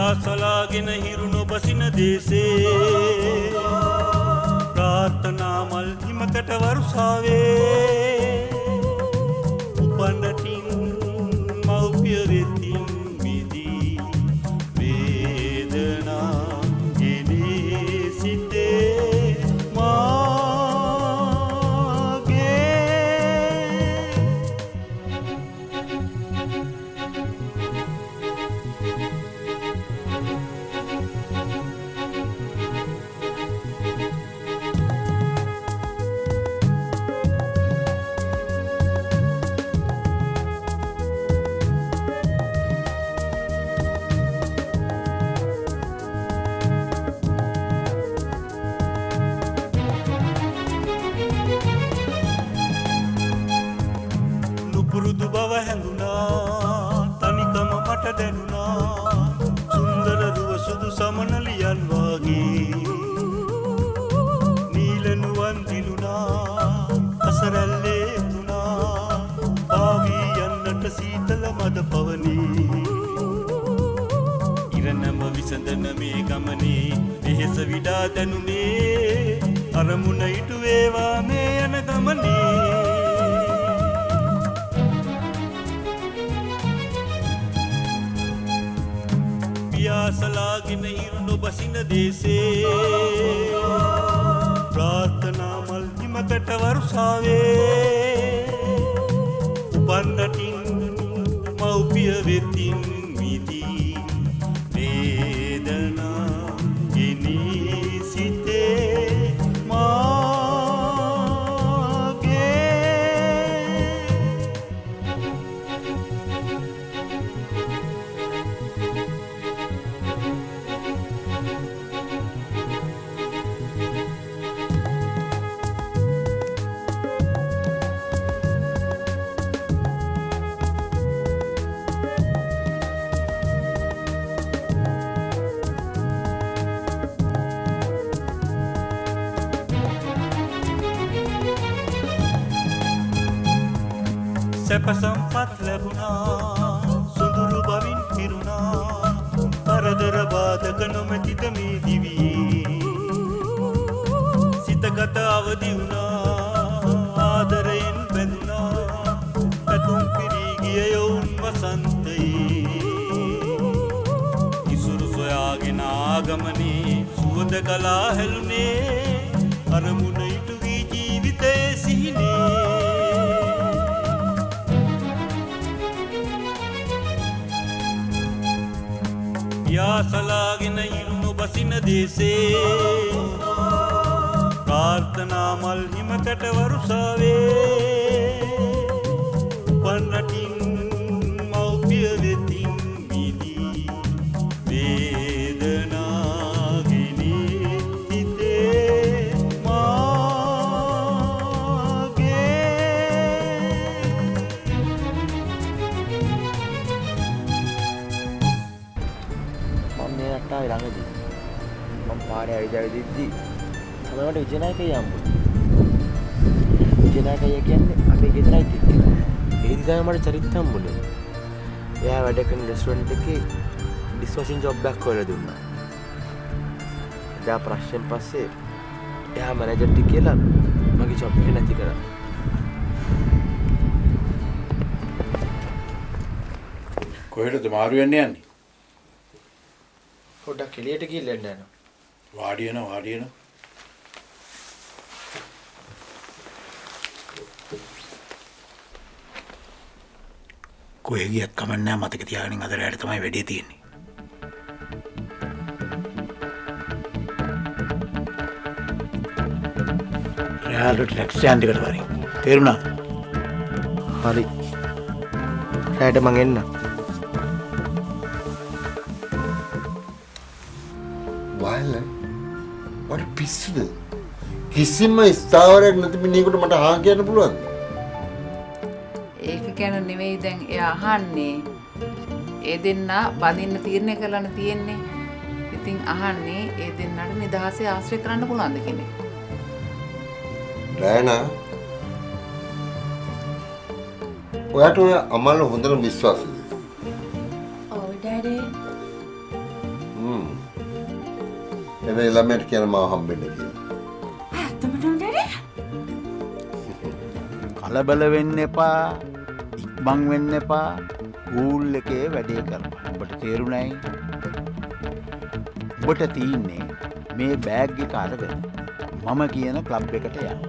පියාසලාගෙන හිරු නොබසින දේශේ ප්‍රාර්ථනා මල් හිමකට වරුසාවේ උපන්නටින් මව්පිය වෙතින් විදී වේදනා ගෙනේ සිටේ පුරුදු බව හැඟුණා තනිකම මට දැනුණා සුන්දර රුව සුදු සමනලියන් වාගේ නීල නුවන් දිලුණා අසරැල්ලේ තුනා පාවී යන්නට සීතල මද පවනේ ඉරණම විසඳන මේ ගමනේ වෙහෙස විඩා දැනුනේ අරමුණ ඉටු වේවා මේ යන ගමනේ පියාසලාගෙන හිරු නොබසින දේශේ ප්‍රාර්ථනා මල් හිමකට වරුසාවේ උපන්නටින් මව්පිය වෙතින් විදී වේදනා ගෙනේ සිටේ සැප සම්පත් ලැබුණා සුඳුරු බවින් පිරුණා කරදර බාධක නොමැතිද මේ දිවියේ සිතගත අවදි වුණා ආදරයෙන් බැඳුණා පැතුම් පිරී ගිය යොවුන් වසන්තයේ ඉසුරු සොයාගෙන ආගමනේ සුවඳ ගලා හැලුනේ අරමුණ ඉටු වී ජීවිතයේ සිහිනේ පියාසලාගෙන හිරු නොබසින දේශේ ප්‍රාර්ථනා මල් හිමකට වරුසාවේ උපන්නටින් මව්පිය වෙතින් විදී වේදනා ගෙනේ සිටේ ළඟදී මම පාරේ ඇවිදදී තමයි මට විජයනායකයි හම්බුනේ. විජයනායකයි කියන්නේ අපේ ගෙදරයි තිබ්බේ. ඒ දිහා මට චරිත හම්බුනේ. එයා වැඩ කරන රෙස්ටුරන්ට් එකේ ඩිස්වොෂින් ජොබ් එකක් හොයලා දුන්නා. එදා ප්‍රශ්නෙන් පස්සේ එයා මැනේජර්ට කියලා මගේ ජොබ් එක නැති කරා. කොහෙටද මාරු වෙන්නේ යන්නේ? පොඩ්ඩක් එළියට ගිහින් එන්න යනවා. වාඩි වෙනවා. කොහෙ ගියත් කමක් නැහැ මතක තියාගන්න අද රැයට තමයි වැඩේ තියෙන්නේ. රැයට ටැක්සි යන්ටිකට වරින්. තේරුණාද? හරි. රැයට මං එන්න. මට පිස්සුද? කිසිම ස්ථාවරයක් නැති මිනිහෙකුට මට හා කියන්න පුළුවන්ද? ඒක ගැන නෙවෙයි දැන් එයා අහන්නේ. ඒ දෙන්නා බඳින්න තීරණය කරලානේ තියෙන්නේ. ඉතින් අහන්නේ ඒ දෙන්නාට නිදහසේ ආශ්‍රය කරන්න පුළුවන්ද කියන්නේ. රෑනා ඔයාට ඔය අමල් හොඳට විශ්වාසද? ඔව් ඩැඩි. හැබැයි ළමයට කියන මාව හම්බෙන්න කියලා. කලබල වෙන්න එපා. ඉක්මන් වෙන්න එපා. කූල් එකේ වැඩේ කරපන්. ඔබට තේරුණයි? ඔබට තියෙන්නේ මේ බෑග් එක අරගෙන මම කියන ක්ලබ් එකට යන්න.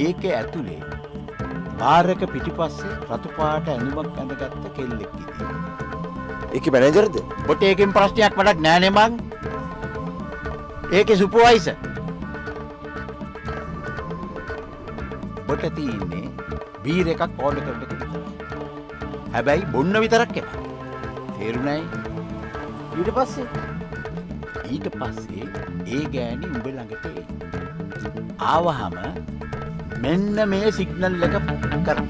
ඒකේ ඇතුලේ බාර් එක පිටිපස්සේ රතු පාට ඇඳුමක් ඇඳගත්ත කෙල්ලෙක් ඉතියි. ඒකේ මැනේජර්ද? ඔබට ඒකෙන් ප්‍රශ්නයක් වැඩක් නෑනේ මං. ඒකේ සුපර්වයිසර්. ඔබට තියෙන්නේ බීර් එකක් ඕඩර් කරන්න විතරයි. හැබැයි බොන්න විතරක් එපා. තේරුණයි? ඊට පස්සේ ඊට පස්සේ ඒ ගෑණි උඹ ළඟට එයි. ආවහම මෙන්න මේ සිග්නල් එක කරපන්.